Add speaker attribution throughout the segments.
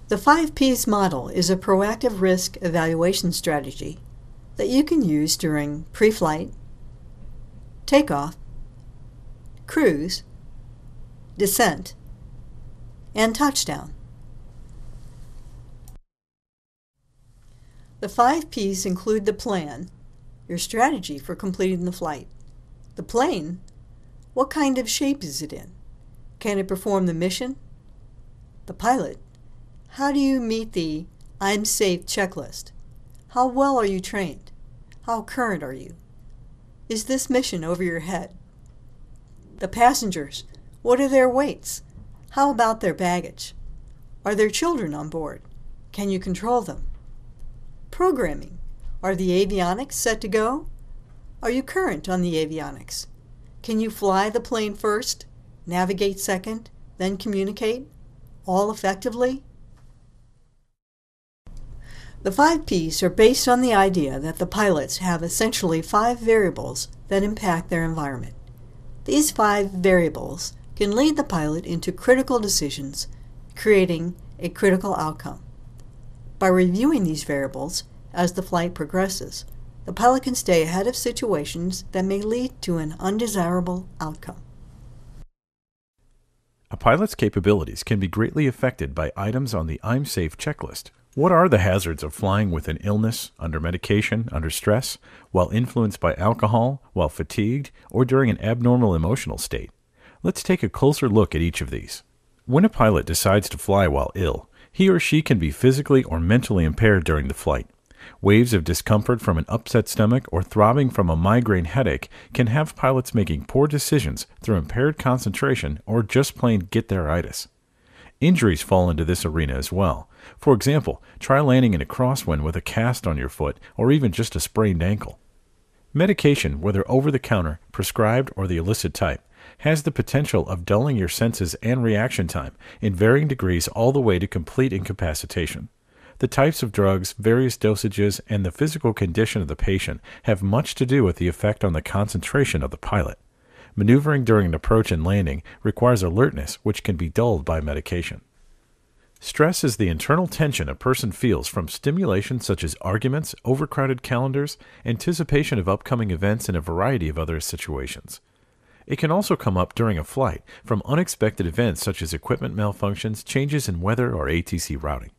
Speaker 1: The 5Ps model is a proactive risk evaluation strategy that you can use during pre-flight, takeoff, cruise, descent, and touchdown. The 5Ps include the plan, your strategy for completing the flight. The plane, what kind of shape is it in? Can it perform the mission? The pilot, how do you meet the I'm safe checklist? How well are you trained? How current are you? Is this mission over your head? The passengers, what are their weights? How about their baggage? Are there children on board? Can you control them? Programming, are the avionics set to go? Are you current on the avionics? Can you fly the plane first, navigate second, then communicate, all effectively? The 5Ps are based on the idea that the pilots have essentially 5 variables that impact their environment. These 5 variables can lead the pilot into critical decisions, creating a critical outcome. By reviewing these variables as the flight progresses, the pilot can stay ahead of situations that may lead to an undesirable outcome.
Speaker 2: A pilot's capabilities can be greatly affected by items on the I'm safe checklist. What are the hazards of flying with an illness, under medication, under stress, while influenced by alcohol, while fatigued, or during an abnormal emotional state? Let's take a closer look at each of these. When a pilot decides to fly while ill, he or she can be physically or mentally impaired during the flight. Waves of discomfort from an upset stomach or throbbing from a migraine headache can have pilots making poor decisions through impaired concentration or just plain get-there-itis. Injuries fall into this arena as well. For example, try landing in a crosswind with a cast on your foot or even just a sprained ankle. Medication, whether over-the-counter, prescribed, or the illicit type, has the potential of dulling your senses and reaction time in varying degrees all the way to complete incapacitation. The types of drugs, various dosages, and the physical condition of the patient have much to do with the effect on the concentration of the pilot. Maneuvering during an approach and landing requires alertness, which can be dulled by medication. Stress is the internal tension a person feels from stimulation such as arguments, overcrowded calendars, anticipation of upcoming events, and a variety of other situations. It can also come up during a flight from unexpected events such as equipment malfunctions, changes in weather, or ATC routing.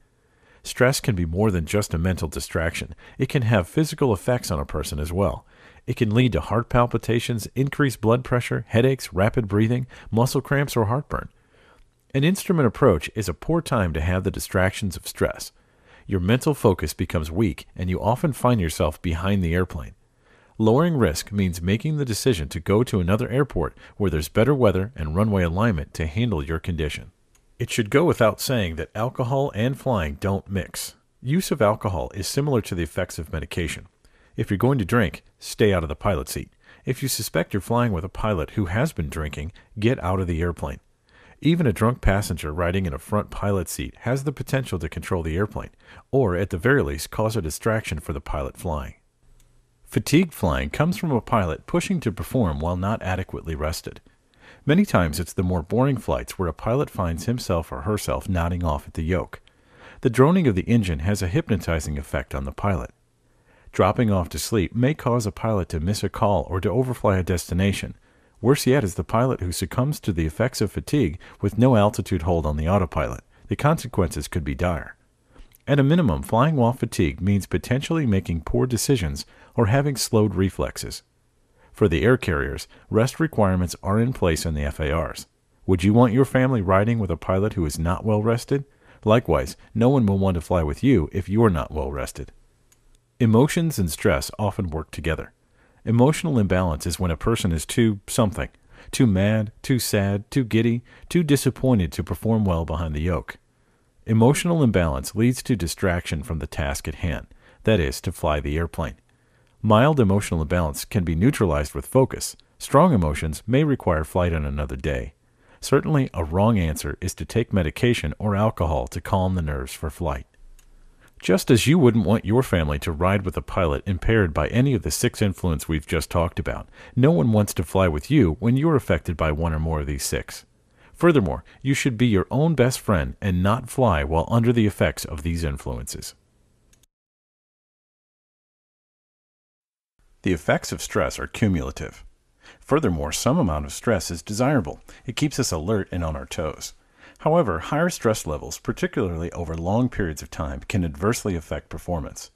Speaker 2: Stress can be more than just a mental distraction. It can have physical effects on a person as well. It can lead to heart palpitations, increased blood pressure, headaches, rapid breathing, muscle cramps, or heartburn. An instrument approach is a poor time to have the distractions of stress. Your mental focus becomes weak, and you often find yourself behind the airplane. Lowering risk means making the decision to go to another airport where there's better weather and runway alignment to handle your condition. It should go without saying that alcohol and flying don't mix. Use of alcohol is similar to the effects of medication. If you're going to drink, stay out of the pilot seat. If you suspect you're flying with a pilot who has been drinking, get out of the airplane. Even a drunk passenger riding in a front pilot seat has the potential to control the airplane, or at the very least cause a distraction for the pilot flying. Fatigued flying comes from a pilot pushing to perform while not adequately rested. Many times it's the more boring flights where a pilot finds himself or herself nodding off at the yoke. The droning of the engine has a hypnotizing effect on the pilot. Dropping off to sleep may cause a pilot to miss a call or to overfly a destination. Worse yet is the pilot who succumbs to the effects of fatigue with no altitude hold on the autopilot. The consequences could be dire. At a minimum, flying while fatigued means potentially making poor decisions or having slowed reflexes. For the air carriers, rest requirements are in place in the FARs. Would you want your family riding with a pilot who is not well rested? Likewise, no one will want to fly with you if you're not well rested. Emotions and stress often work together. Emotional imbalance is when a person is too something, too mad, too sad, too giddy, too disappointed to perform well behind the yoke. Emotional imbalance leads to distraction from the task at hand, that is, to fly the airplane. Mild emotional imbalance can be neutralized with focus. Strong emotions may require flight on another day. Certainly, a wrong answer is to take medication or alcohol to calm the nerves for flight. Just as you wouldn't want your family to ride with a pilot impaired by any of the 6 influences we've just talked about, no one wants to fly with you when you're affected by one or more of these 6. Furthermore, you should be your own best friend and not fly while under the effects of these influences. The effects of stress are cumulative. Furthermore, some amount of stress is desirable. It keeps us alert and on our toes. However, higher stress levels, particularly over long periods of time, can adversely affect performance.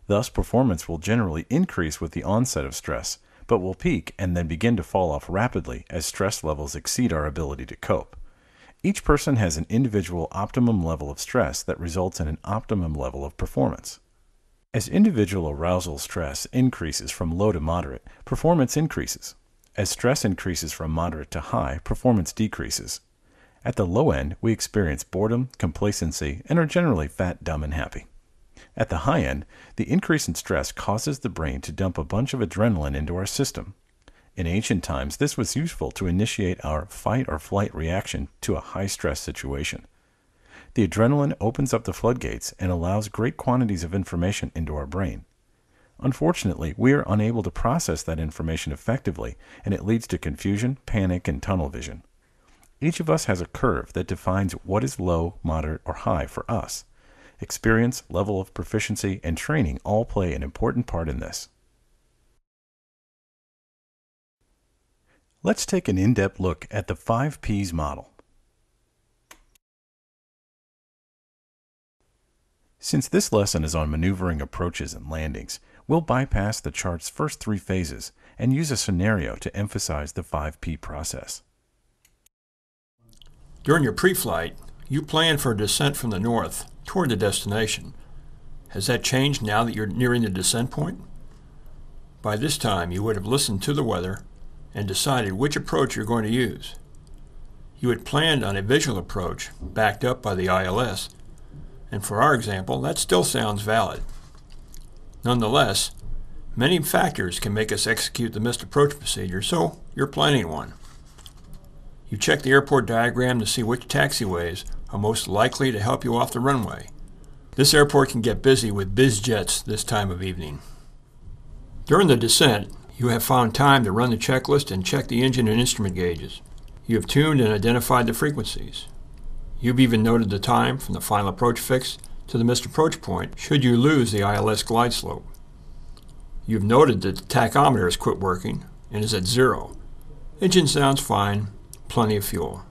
Speaker 2: Thus, performance will generally increase with the onset of stress, but will peak and then begin to fall off rapidly as stress levels exceed our ability to cope. Each person has an individual optimum level of stress that results in an optimum level of performance. As individual arousal stress increases from low to moderate, performance increases. As stress increases from moderate to high, performance decreases. At the low end, we experience boredom, complacency, and are generally fat, dumb, and happy. At the high end, the increase in stress causes the brain to dump a bunch of adrenaline into our system. In ancient times, this was useful to initiate our fight or flight reaction to a high-stress situation. The adrenaline opens up the floodgates and allows great quantities of information into our brain. Unfortunately, we are unable to process that information effectively, and it leads to confusion, panic, and tunnel vision. Each of us has a curve that defines what is low, moderate, or high for us. Experience, level of proficiency, and training all play an important part in this. Let's take an in-depth look at the 5 Ps model. Since this lesson is on maneuvering approaches and landings, we'll bypass the chart's first 3 phases and use a scenario to emphasize the 5P process.
Speaker 3: During your pre-flight, you plan for a descent from the north toward the destination. Has that changed now that you're nearing the descent point? By this time, you would have listened to the weather and decided which approach you're going to use. You had planned on a visual approach backed up by the ILS, and for our example, that still sounds valid. Nonetheless, many factors can make us execute the missed approach procedure, so you're planning one. You check the airport diagram to see which taxiways are most likely to help you off the runway. This airport can get busy with biz jets this time of evening. During the descent, you have found time to run the checklist and check the engine and instrument gauges. You have tuned and identified the frequencies. You've even noted the time from the final approach fix to the missed approach point should you lose the ILS glide slope. You've noted that the tachometer has quit working and is at 0. Engine sounds fine, plenty of fuel.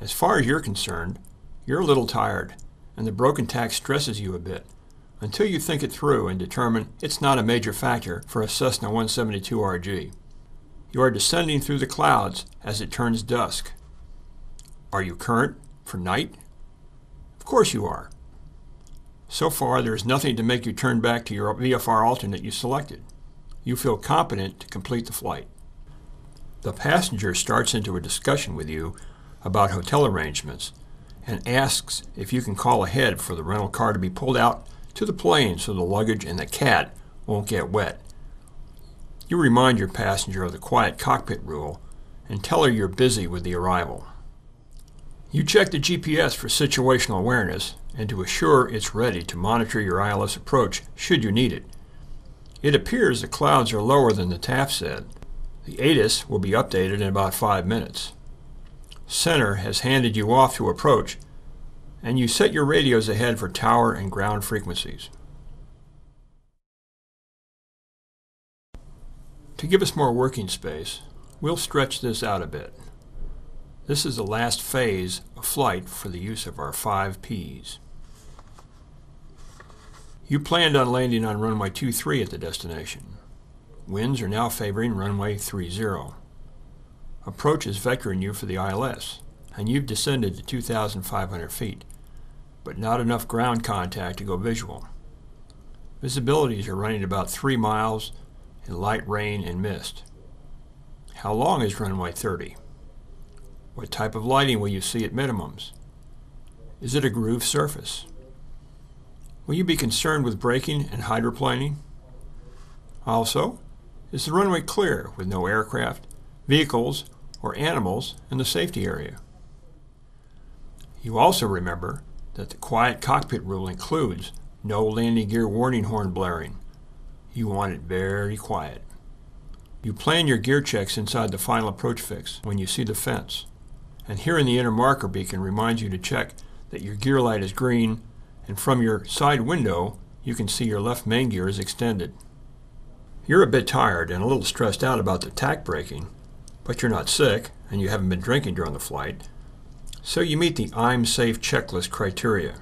Speaker 3: As far as you're concerned, you're a little tired, and the broken tach stresses you a bit, until you think it through and determine it's not a major factor for a Cessna 172RG. You are descending through the clouds as it turns dusk. Are you current for night? Of course you are. So far, there is nothing to make you turn back to your VFR alternate you selected. You feel competent to complete the flight. The passenger starts into a discussion with you about hotel arrangements and asks if you can call ahead for the rental car to be pulled out to the plane so the luggage and the cat won't get wet. You remind your passenger of the quiet cockpit rule and tell her you're busy with the arrival. You check the GPS for situational awareness and to assure it's ready to monitor your ILS approach should you need it. It appears the clouds are lower than the TAF said. The ATIS will be updated in about 5 minutes. Center has handed you off to approach, and you set your radios ahead for tower and ground frequencies. To give us more working space, we'll stretch this out a bit. This is the last phase of flight for the use of our 5 Ps. You planned on landing on runway 23 at the destination. Winds are now favoring runway 30. Approach is vectoring you for the ILS, and you've descended to 2,500 feet, but not enough ground contact to go visual. Visibilities are running about 3 miles in light rain and mist. How long is runway 30? What type of lighting will you see at minimums? Is it a grooved surface? Will you be concerned with braking and hydroplaning? Also, is the runway clear with no aircraft, vehicles, or animals in the safety area? You also remember that the quiet cockpit rule includes no landing gear warning horn blaring. You want it very quiet. You plan your gear checks inside the final approach fix when you see the fence. and here in the inner marker beacon reminds you to check that your gear light is green, and from your side window you can see your left main gear is extended. You're a bit tired and a little stressed out about the tack braking, but you're not sick and you haven't been drinking during the flight, so you meet the I'm Safe checklist criteria.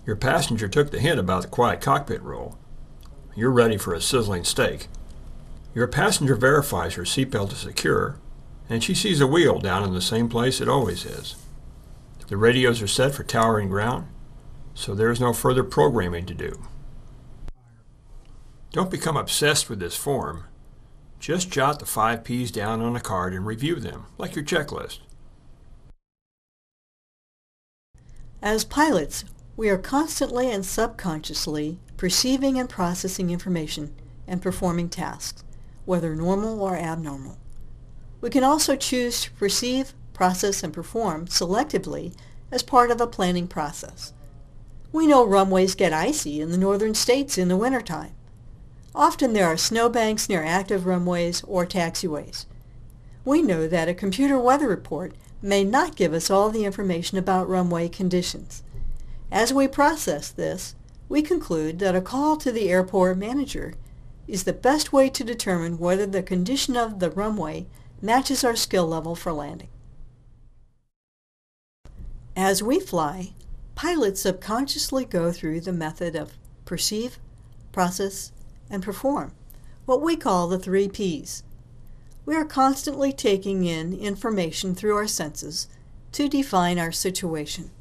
Speaker 3: Your passenger took the hint about the quiet cockpit rule. You're ready for a sizzling steak. Your passenger verifies her seatbelt is secure, and she sees a wheel down in the same place it always is. The radios are set for tower and ground, so there is no further programming to do. Don't become obsessed with this form. Just jot the 5 P's down on a card and review them, like your checklist.
Speaker 1: As pilots, we are constantly and subconsciously perceiving and processing information and performing tasks, whether normal or abnormal. We can also choose to perceive, process, and perform selectively as part of a planning process. We know runways get icy in the northern states in the wintertime. Often there are snowbanks near active runways or taxiways. We know that a computer weather report may not give us all the information about runway conditions. As we process this, we conclude that a call to the airport manager is the best way to determine whether the condition of the runway matches our skill level for landing. As we fly, pilots subconsciously go through the method of perceive, process, and perform, what we call the 3 Ps. We are constantly taking in information through our senses to define our situation.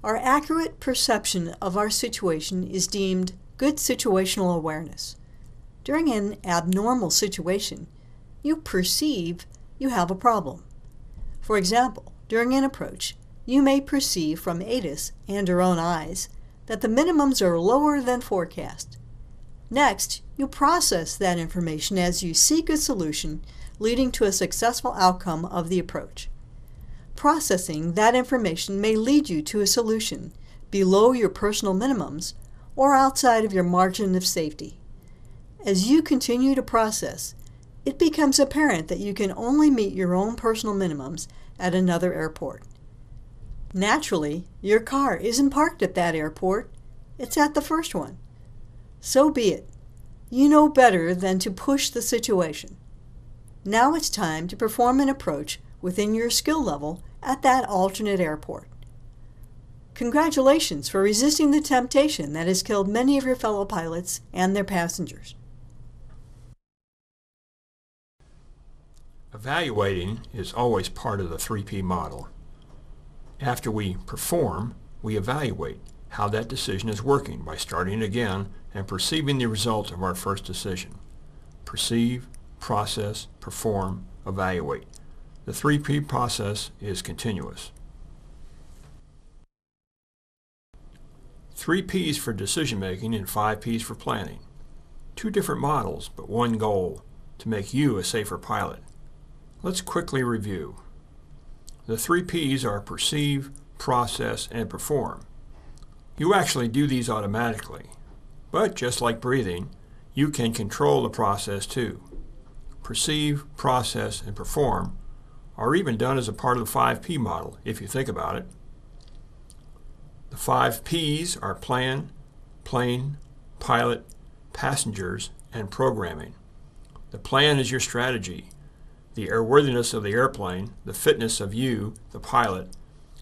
Speaker 1: Our accurate perception of our situation is deemed good situational awareness. During an abnormal situation, you perceive you have a problem. For example, during an approach, you may perceive from ATIS and your own eyes that the minimums are lower than forecast. Next, you process that information as you seek a solution leading to a successful outcome of the approach. Processing that information may lead you to a solution below your personal minimums or outside of your margin of safety. As you continue to process, it becomes apparent that you can only meet your own personal minimums at another airport. Naturally, your car isn't parked at that airport, it's at the first one. So be it. You know better than to push the situation. Now it's time to perform an approach within your skill level at that alternate airport. Congratulations for resisting the temptation that has killed many of your fellow pilots and their passengers.
Speaker 3: Evaluating is always part of the 3P model. After we perform, we evaluate how that decision is working by starting again and perceiving the result of our first decision. Perceive, process, perform, evaluate. The 3P process is continuous. 3 Ps for decision making and 5 Ps for planning. 2 different models, but one goal, to make you a safer pilot. Let's quickly review. The 3 Ps are perceive, process, and perform. You actually do these automatically, but just like breathing, you can control the process too. Perceive, process, and perform are even done as a part of the 5P model, if you think about it. The 5 Ps are plan, plane, pilot, passengers, and programming. The plan is your strategy, the airworthiness of the airplane, the fitness of you, the pilot,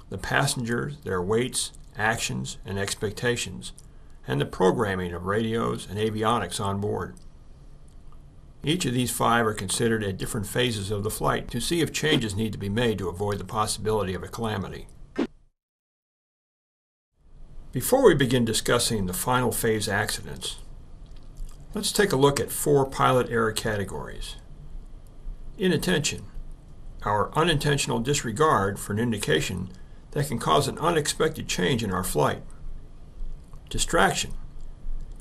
Speaker 3: the passengers, their weights, actions, and expectations, and the programming of radios and avionics on board. Each of these 5 are considered at different phases of the flight to see if changes need to be made to avoid the possibility of a calamity. Before we begin discussing the final phase accidents, let's take a look at 4 pilot error categories. Inattention, our unintentional disregard for an indication that can cause an unexpected change in our flight. Distraction,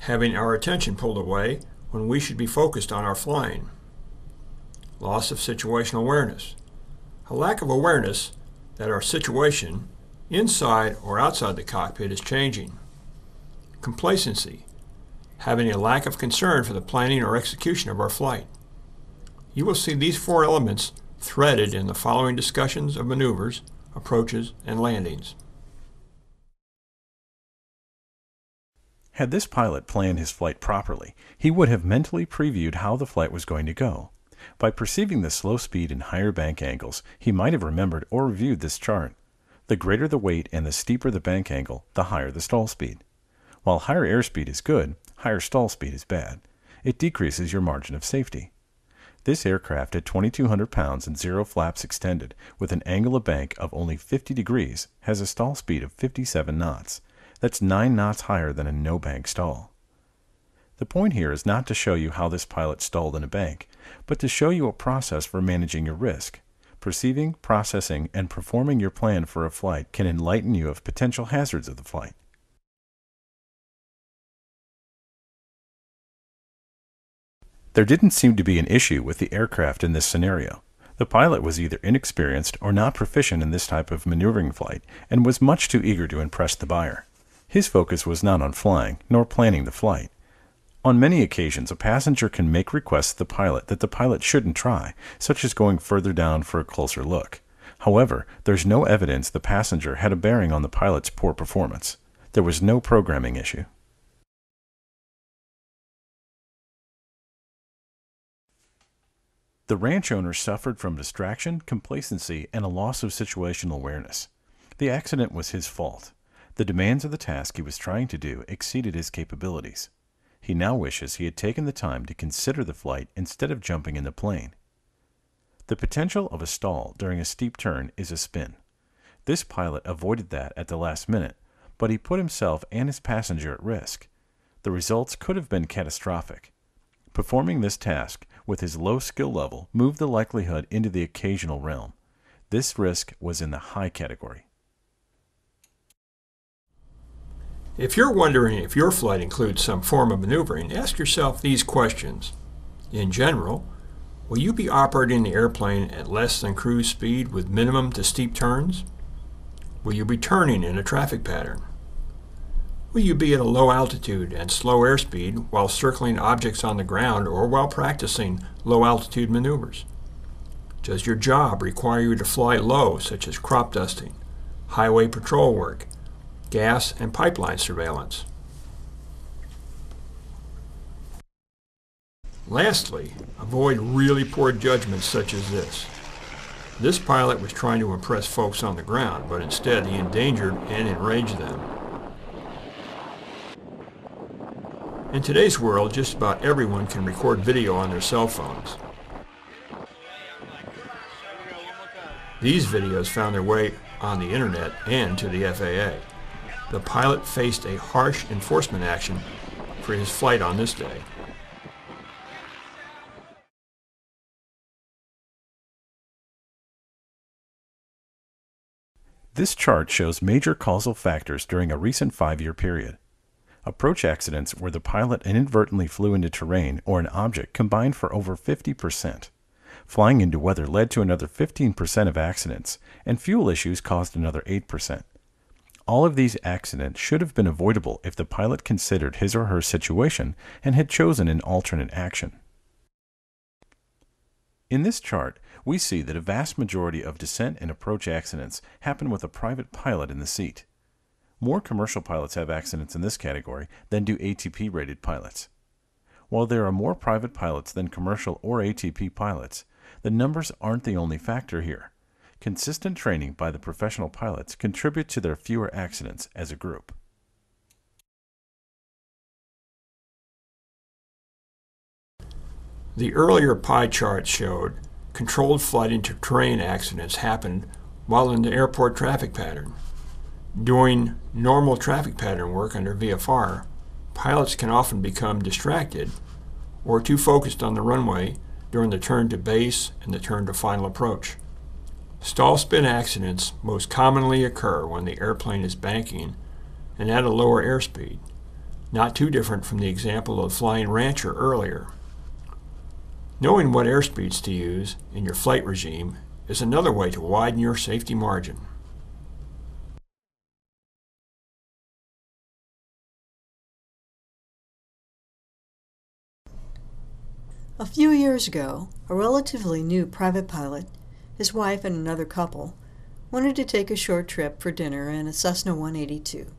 Speaker 3: having our attention pulled away when we should be focused on our flying. Loss of situational awareness, a lack of awareness that our situation, inside or outside the cockpit, is changing. Complacency, having a lack of concern for the planning or execution of our flight. You will see these 4 elements threaded in the following discussions of maneuvers, approaches, and landings.
Speaker 2: Had this pilot planned his flight properly, he would have mentally previewed how the flight was going to go. By perceiving the slow speed and higher bank angles, he might have remembered or reviewed this chart. The greater the weight and the steeper the bank angle, the higher the stall speed. While higher airspeed is good, higher stall speed is bad. It decreases your margin of safety. This aircraft at 2,200 pounds and 0 flaps extended, with an angle of bank of only 50 degrees, has a stall speed of 57 knots. That's 9 knots higher than a no-bank stall. The point here is not to show you how this pilot stalled in a bank, but to show you a process for managing your risk. Perceiving, processing, and performing your plan for a flight can enlighten you of potential hazards of the flight. There didn't seem to be an issue with the aircraft in this scenario. The pilot was either inexperienced or not proficient in this type of maneuvering flight and was much too eager to impress the buyer. His focus was not on flying, nor planning the flight. On many occasions, a passenger can make requests to the pilot that the pilot shouldn't try, such as going further down for a closer look. However, there's no evidence the passenger had a bearing on the pilot's poor performance. There was no programming issue. The ranch owner suffered from distraction, complacency, and a loss of situational awareness. The accident was his fault. The demands of the task he was trying to do exceeded his capabilities. He now wishes he had taken the time to consider the flight instead of jumping in the plane. The potential of a stall during a steep turn is a spin. This pilot avoided that at the last minute, but he put himself and his passenger at risk. The results could have been catastrophic. Performing this task with his low skill level moved the likelihood into the occasional realm. This risk was in the high category.
Speaker 3: If you're wondering if your flight includes some form of maneuvering, ask yourself these questions. In general, will you be operating the airplane at less than cruise speed with minimum to steep turns? Will you be turning in a traffic pattern? Will you be at a low altitude and slow airspeed while circling objects on the ground or while practicing low altitude maneuvers? Does your job require you to fly low, such as crop dusting, highway patrol work, gas and pipeline surveillance? Lastly, avoid really poor judgments such as this. This pilot was trying to impress folks on the ground, but instead he endangered and enraged them. In today's world, just about everyone can record video on their cell phones. These videos found their way on the internet and to the FAA. The pilot faced a harsh enforcement action for his flight on this day.
Speaker 2: This chart shows major causal factors during a recent 5-year period. Approach accidents where the pilot inadvertently flew into terrain or an object combined for over 50%. Flying into weather led to another 15% of accidents, and fuel issues caused another 8%. All of these accidents should have been avoidable if the pilot considered his or her situation and had chosen an alternate action. In this chart, we see that a vast majority of descent and approach accidents happen with a private pilot in the seat. More commercial pilots have accidents in this category than do ATP-rated pilots. While there are more private pilots than commercial or ATP pilots, the numbers aren't the only factor here. Consistent training by the professional pilots contribute to their fewer accidents as a group.
Speaker 3: The earlier pie chart showed controlled flight into terrain accidents happened while in the airport traffic pattern. During normal traffic pattern work under VFR, pilots can often become distracted or too focused on the runway during the turn to base and the turn to final approach. Stall spin accidents most commonly occur when the airplane is banking and at a lower airspeed, not too different from the example of flying Rancher earlier. Knowing what airspeeds to use in your flight regime is another way to widen your safety margin.
Speaker 1: A few years ago, a relatively new private pilot his wife and another couple, wanted to take a short trip for dinner in a Cessna 182.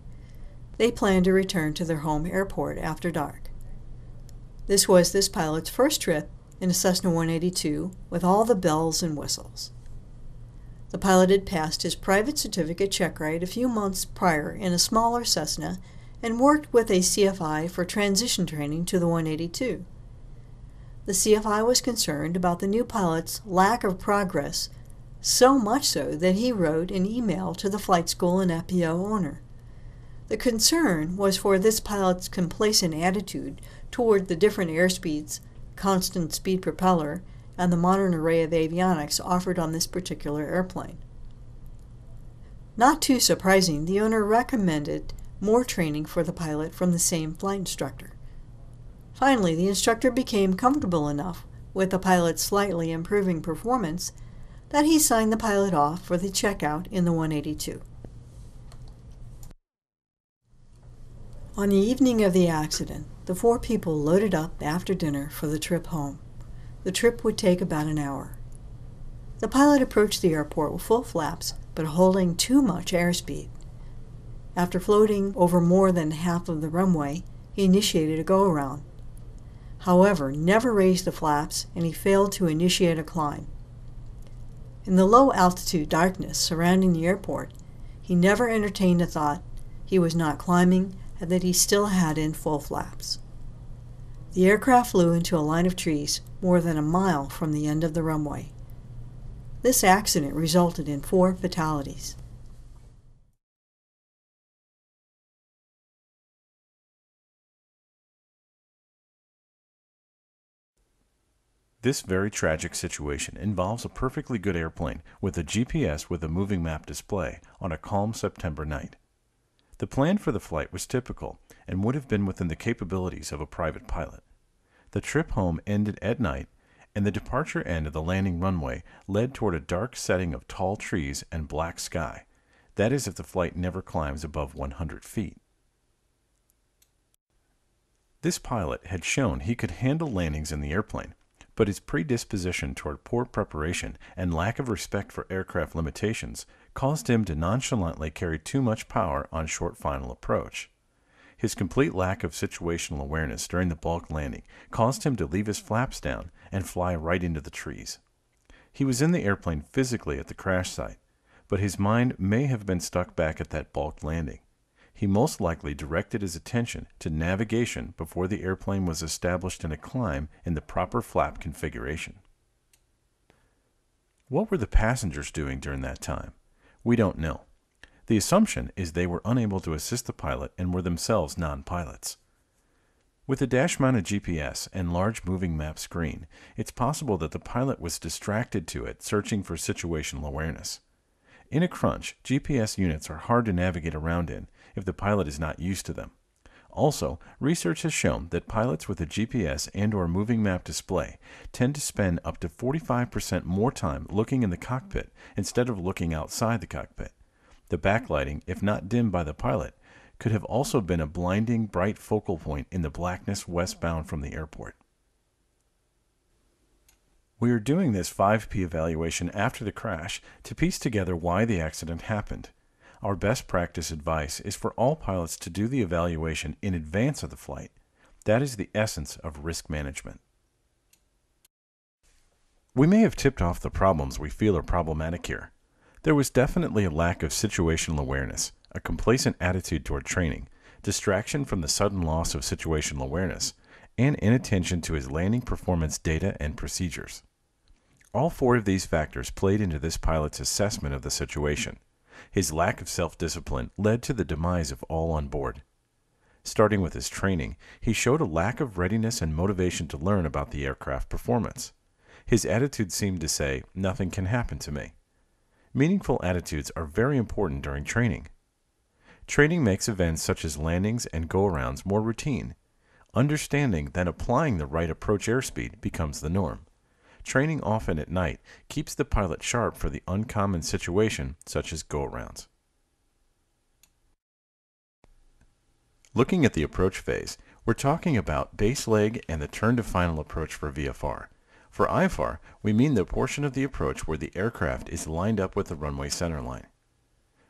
Speaker 1: They planned to return to their home airport after dark. This was this pilot's first trip in a Cessna 182 with all the bells and whistles. The pilot had passed his private certificate check ride a few months prior in a smaller Cessna and worked with a CFI for transition training to the 182. The CFI was concerned about the new pilot's lack of progress, so much so that he wrote an email to the flight school and FBO owner. The concern was for this pilot's complacent attitude toward the different airspeeds, constant speed propeller, and the modern array of avionics offered on this particular airplane. Not too surprising, the owner recommended more training for the pilot from the same flight instructor. Finally, the instructor became comfortable enough with the pilot's slightly improving performance that he signed the pilot off for the checkout in the 182. On the evening of the accident, the four people loaded up after dinner for the trip home. The trip would take about an hour. The pilot approached the airport with full flaps, but holding too much airspeed. After floating over more than half of the runway, he initiated a go-around. However, never raised the flaps, and he failed to initiate a climb. In the low-altitude darkness surrounding the airport, he never entertained the thought he was not climbing and that he still had in full flaps. The aircraft flew into a line of trees more than a mile from the end of the runway. This accident resulted in 4 fatalities.
Speaker 2: This very tragic situation involves a perfectly good airplane with a GPS with a moving map display on a calm September night. The plan for the flight was typical and would have been within the capabilities of a private pilot. The trip home ended at night, and the departure end of the landing runway led toward a dark setting of tall trees and black sky. That is if the flight never climbs above 100 feet. This pilot had shown he could handle landings in the airplane, but his predisposition toward poor preparation and lack of respect for aircraft limitations caused him to nonchalantly carry too much power on short final approach. His complete lack of situational awareness during the bulk landing caused him to leave his flaps down and fly right into the trees. He was in the airplane physically at the crash site, but his mind may have been stuck back at that bulk landing. He most likely directed his attention to navigation before the airplane was established in a climb in the proper flap configuration. What were the passengers doing during that time? We don't know. The assumption is they were unable to assist the pilot and were themselves non-pilots. With a dash-mounted GPS and large moving map screen, it's possible that the pilot was distracted to it, searching for situational awareness. In a crunch, GPS units are hard to navigate around in if the pilot is not used to them. Also, research has shown that pilots with a GPS and/or moving map display tend to spend up to 45% more time looking in the cockpit instead of looking outside the cockpit. The backlighting, if not dimmed by the pilot, could have also been a blinding bright focal point in the blackness westbound from the airport. We are doing this 5P evaluation after the crash to piece together why the accident happened. Our best practice advice is for all pilots to do the evaluation in advance of the flight. That is the essence of risk management. We may have tipped off the problems we feel are problematic here. There was definitely a lack of situational awareness, a complacent attitude toward training, distraction from the sudden loss of situational awareness, and inattention to his landing performance data and procedures. All 4 of these factors played into this pilot's assessment of the situation. His lack of self-discipline led to the demise of all on board. Starting with his training, he showed a lack of readiness and motivation to learn about the aircraft performance. His attitude seemed to say, "Nothing can happen to me." Meaningful attitudes are very important during training. Training makes events such as landings and go-arounds more routine. Understanding that applying the right approach airspeed becomes the norm. Training often at night keeps the pilot sharp for the uncommon situation such as go-arounds. Looking at the approach phase, we're talking about base leg and the turn to final approach for VFR. For IFAR, we mean the portion of the approach where the aircraft is lined up with the runway centerline.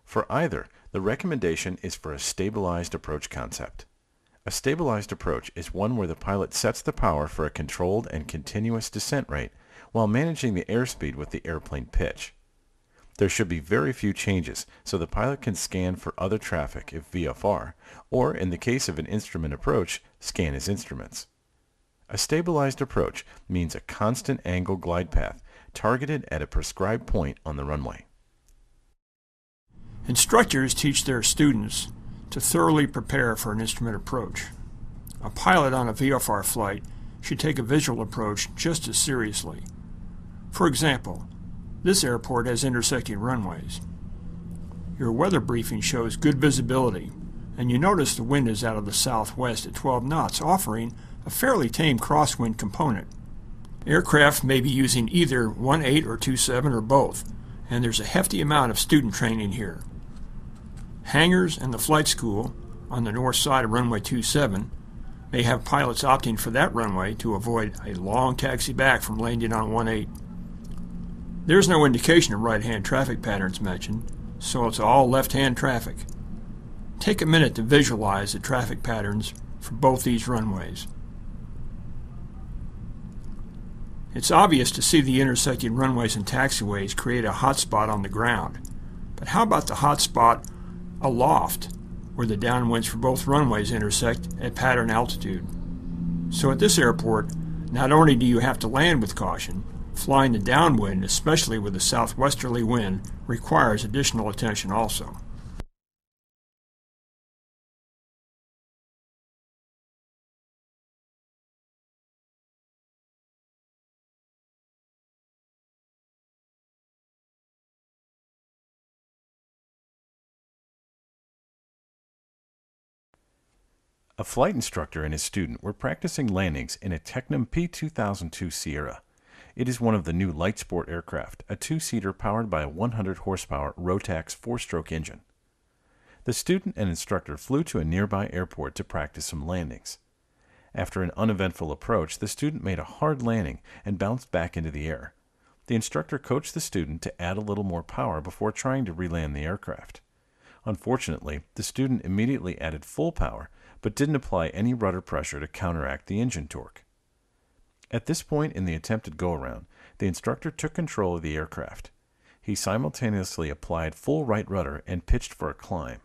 Speaker 2: For either, the recommendation is for a stabilized approach concept. A stabilized approach is one where the pilot sets the power for a controlled and continuous descent rate while managing the airspeed with the airplane pitch. There should be very few changes so the pilot can scan for other traffic if VFR, or in the case of an instrument approach, scan his instruments. A stabilized approach means a constant angle glide path targeted at a prescribed point on the runway.
Speaker 3: Instructors teach their students to thoroughly prepare for an instrument approach. A pilot on a VFR flight should take a visual approach just as seriously. For example, this airport has intersecting runways. Your weather briefing shows good visibility, and you notice the wind is out of the southwest at 12 knots, offering a fairly tame crosswind component. Aircraft may be using either 1.8 or 2.7 or both, and there's a hefty amount of student training here. Hangars and the flight school on the north side of runway 27 may have pilots opting for that runway to avoid a long taxi back from landing on 1.8. There's no indication of right-hand traffic patterns mentioned, so it's all left-hand traffic. Take a minute to visualize the traffic patterns for both these runways. It's obvious to see the intersecting runways and taxiways create a hot spot on the ground, but how about the hot spot aloft, where the downwinds for both runways intersect at pattern altitude? So at this airport, not only do you have to land with caution, flying the downwind, especially with a southwesterly wind, requires additional attention also.
Speaker 2: A flight instructor and his student were practicing landings in a Tecnam P2002 Sierra. It is one of the new light sport aircraft, a two-seater powered by a 100 horsepower Rotax four-stroke engine. The student and instructor flew to a nearby airport to practice some landings. After an uneventful approach, the student made a hard landing and bounced back into the air. The instructor coached the student to add a little more power before trying to re-land the aircraft. Unfortunately, the student immediately added full power, but didn't apply any rudder pressure to counteract the engine torque. At this point in the attempted go-around, the instructor took control of the aircraft. He simultaneously applied full right rudder and pitched for a climb.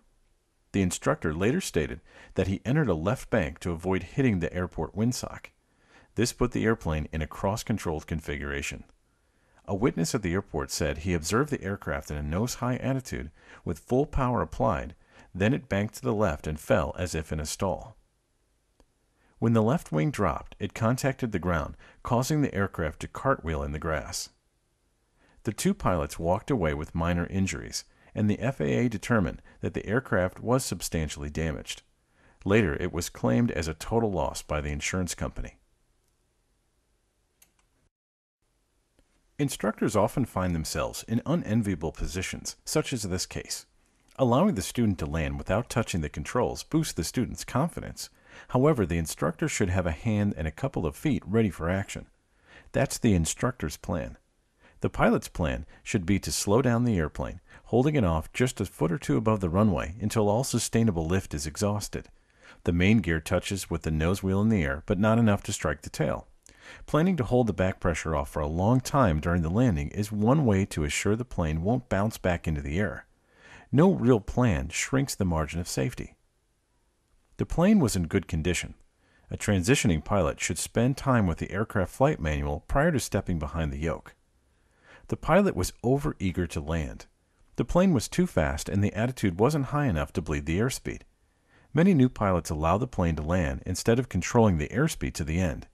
Speaker 2: The instructor later stated that he entered a left bank to avoid hitting the airport windsock. This put the airplane in a cross-controlled configuration. A witness at the airport said he observed the aircraft in a nose-high attitude with full power applied, then it banked to the left and fell as if in a stall. When the left wing dropped, it contacted the ground, causing the aircraft to cartwheel in the grass. The two pilots walked away with minor injuries, and the FAA determined that the aircraft was substantially damaged. Later, it was claimed as a total loss by the insurance company. Instructors often find themselves in unenviable positions, such as this case. Allowing the student to land without touching the controls boosts the student's confidence. However, the instructor should have a hand and a couple of feet ready for action. That's the instructor's plan. The pilot's plan should be to slow down the airplane, holding it off just a foot or two above the runway until all sustainable lift is exhausted. The main gear touches with the nose wheel in the air, but not enough to strike the tail. Planning to hold the back pressure off for a long time during the landing is one way to assure the plane won't bounce back into the air. No real plan shrinks the margin of safety. The plane was in good condition. A transitioning pilot should spend time with the aircraft flight manual prior to stepping behind the yoke. The pilot was over-eager to land. The plane was too fast and the attitude wasn't high enough to bleed the airspeed. Many new pilots allow the plane to land instead of controlling the airspeed to the end.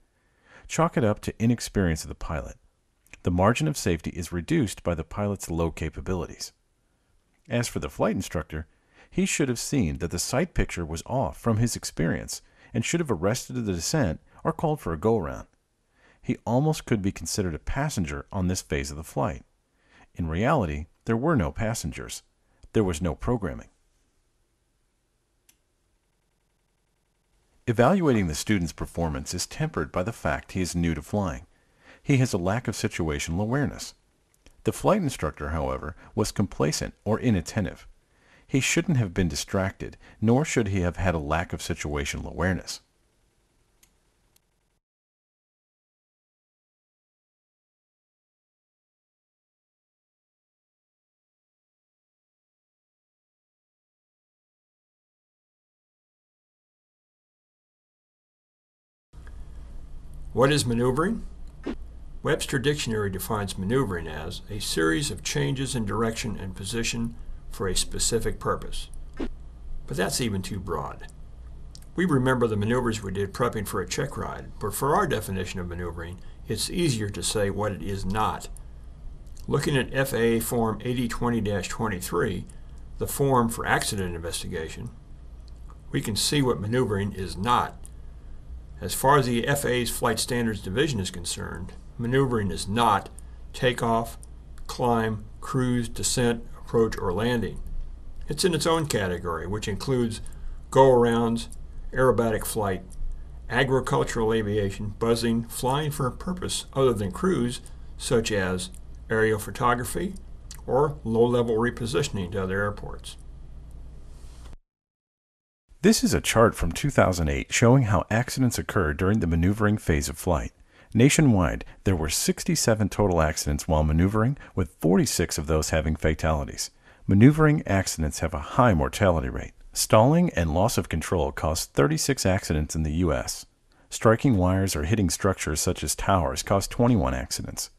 Speaker 2: Chalk it up to inexperience of the pilot. The margin of safety is reduced by the pilot's low capabilities. As for the flight instructor, he should have seen that the sight picture was off from his experience and should have arrested the descent or called for a go-around. He almost could be considered a passenger on this phase of the flight. In reality, there were no passengers. There was no programming. Evaluating the student's performance is tempered by the fact he is new to flying. He has a lack of situational awareness. The flight instructor, however, was complacent or inattentive. He shouldn't have been distracted, nor should he have had a lack of situational awareness.
Speaker 3: What is maneuvering? Webster Dictionary defines maneuvering as a series of changes in direction and position for a specific purpose. But that's even too broad. We remember the maneuvers we did prepping for a check ride, but for our definition of maneuvering, it's easier to say what it is not. Looking at FAA Form 8020-23, the form for accident investigation, we can see what maneuvering is not. As far as the FAA's Flight Standards Division is concerned, maneuvering is not takeoff, climb, cruise, descent, approach, or landing. It's in its own category, which includes go-arounds, aerobatic flight, agricultural aviation, buzzing, flying for a purpose other than cruise, such as aerial photography or low-level repositioning to other airports.
Speaker 2: This is a chart from 2008 showing how accidents occur during the maneuvering phase of flight. Nationwide, there were 67 total accidents while maneuvering, with 46 of those having fatalities. Maneuvering accidents have a high mortality rate. Stalling and loss of control caused 36 accidents in the U.S. Striking wires or hitting structures such as towers caused 21 accidents.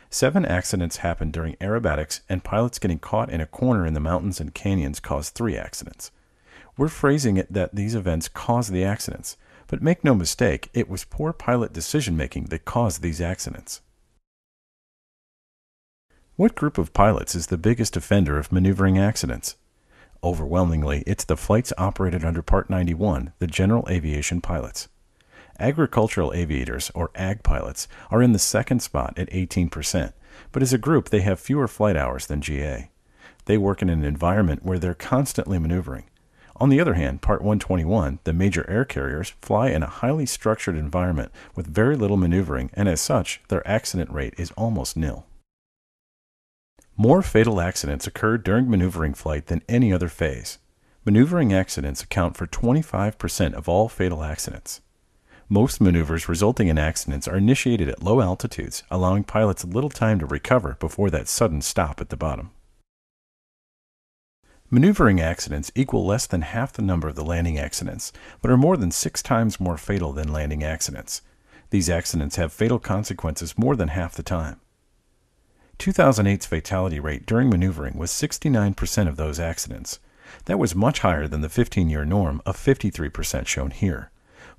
Speaker 2: 7 accidents happened during aerobatics, and pilots getting caught in a corner in the mountains and canyons caused 3 accidents. We're phrasing it that these events caused the accidents, but make no mistake, it was poor pilot decision-making that caused these accidents. What group of pilots is the biggest offender of maneuvering accidents? Overwhelmingly, it's the flights operated under Part 91, the general aviation pilots. Agricultural aviators, or ag pilots, are in the second spot at 18%, but as a group they have fewer flight hours than GA. They work in an environment where they're constantly maneuvering. On the other hand, Part 121, the major air carriers, fly in a highly structured environment with very little maneuvering, and as such, their accident rate is almost nil. More fatal accidents occur during maneuvering flight than any other phase. Maneuvering accidents account for 25% of all fatal accidents. Most maneuvers resulting in accidents are initiated at low altitudes, allowing pilots little time to recover before that sudden stop at the bottom. Maneuvering accidents equal less than half the number of the landing accidents, but are more than 6 times more fatal than landing accidents. These accidents have fatal consequences more than half the time. 2008's fatality rate during maneuvering was 69% of those accidents. That was much higher than the 15-year norm of 53% shown here.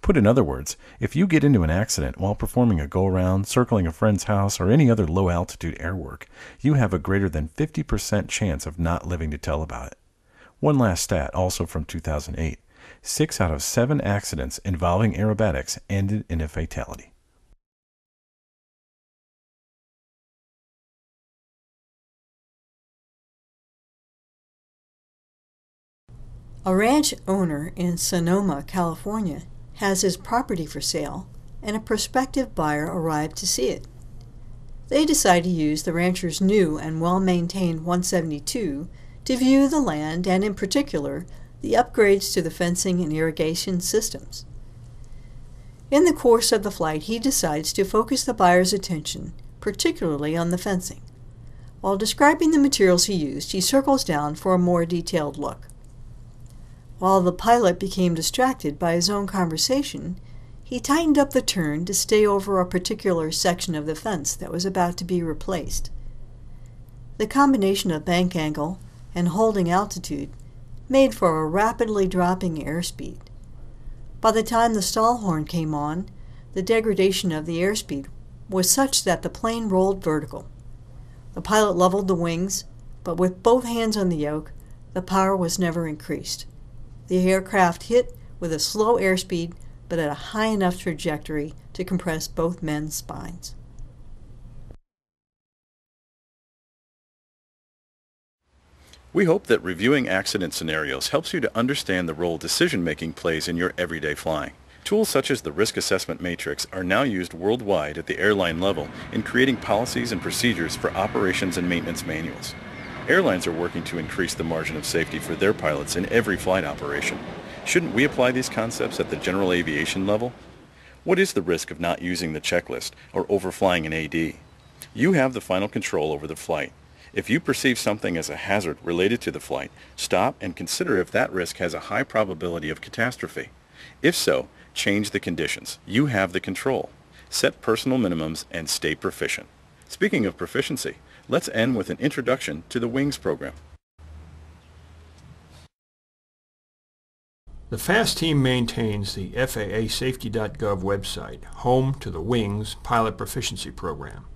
Speaker 2: Put in other words, if you get into an accident while performing a go-around, circling a friend's house, or any other low-altitude air work, you have a greater than 50% chance of not living to tell about it. One last stat, also from 2008. 6 out of 7 accidents involving aerobatics ended in a fatality.
Speaker 1: A ranch owner in Sonoma, California, has his property for sale, and a prospective buyer arrived to see it. They decide to use the rancher's new and well-maintained 172 to view the land and, in particular, the upgrades to the fencing and irrigation systems. In the course of the flight, he decides to focus the buyer's attention, particularly on the fencing. While describing the materials he used, he circles down for a more detailed look. While the pilot became distracted by his own conversation, he tightened up the turn to stay over a particular section of the fence that was about to be replaced. The combination of bank angle and holding altitude made for a rapidly dropping airspeed. By the time the stall horn came on, the degradation of the airspeed was such that the plane rolled vertical. The pilot leveled the wings, but with both hands on the yoke, the power was never increased. The aircraft hit with a slow airspeed, but at a high enough trajectory to compress both men's spines.
Speaker 2: We hope that reviewing accident scenarios helps you to understand the role decision-making plays in your everyday flying. Tools such as the Risk Assessment Matrix are now used worldwide at the airline level in creating policies and procedures for operations and maintenance manuals. Airlines are working to increase the margin of safety for their pilots in every flight operation. Shouldn't we apply these concepts at the general aviation level? What is the risk of not using the checklist or overflying an AD? You have the final control over the flight. If you perceive something as a hazard related to the flight, stop and consider if that risk has a high probability of catastrophe. If so, change the conditions. You have the control. Set personal minimums and stay proficient. Speaking of proficiency, let's end with an introduction to the WINGS program.
Speaker 3: The FAASTeam maintains the FAASafety.gov website, home to the WINGS Pilot Proficiency Program.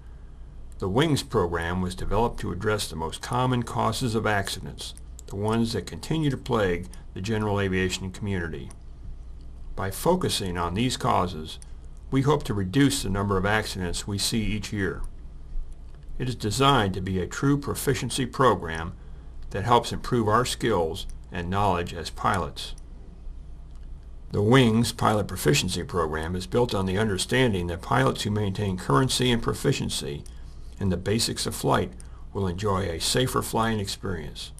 Speaker 3: The WINGS program was developed to address the most common causes of accidents, the ones that continue to plague the general aviation community. By focusing on these causes, we hope to reduce the number of accidents we see each year. It is designed to be a true proficiency program that helps improve our skills and knowledge as pilots. The WINGS Pilot Proficiency Program is built on the understanding that pilots who maintain currency and proficiency in the basics of flight will enjoy a safer flying experience.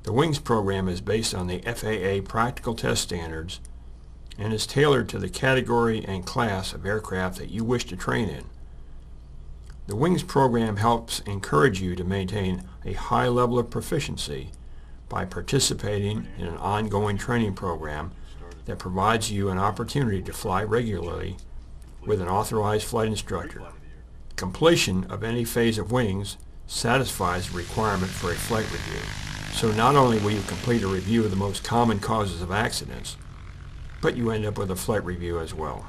Speaker 3: The WINGS program is based on the FAA practical test standards and is tailored to the category and class of aircraft that you wish to train in. The WINGS program helps encourage you to maintain a high level of proficiency by participating in an ongoing training program that provides you an opportunity to fly regularly with an authorized flight instructor. Completion of any phase of WINGS satisfies the requirement for a flight review. So not only will you complete a review of the most common causes of accidents, but you end up with a flight review as well.